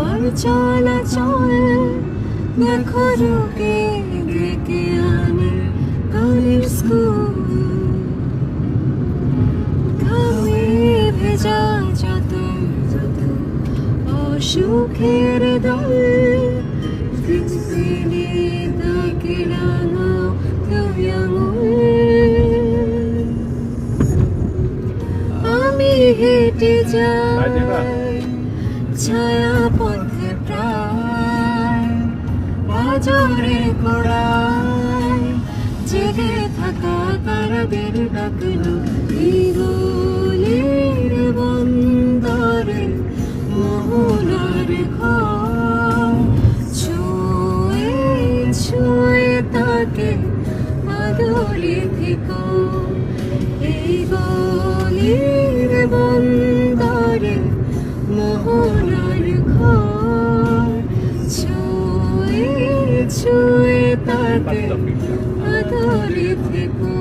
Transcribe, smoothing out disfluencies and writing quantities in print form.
আর চলাচল দেখো রোগে ডেকে আনে গানের স্কুল। ঘামে ভেজা যত অসুখের দল ফিরে তাকে রাঙাও তুমি আঙুল। আমি হেঁটে যাই ছায়া পথে প্রায় বাজারে গোড়ায় জেগে থাকা তারাদের ডাকলো এই গলির বন্দরে মোহনার ঘর। ছুঁয়ে ছুঁয়ে তাকে আদরে থেকো এই গলির বন্দরে মোহনার ঘর। ছুঁয়ে ছুঁয়ে তাকে আদরে থেকো।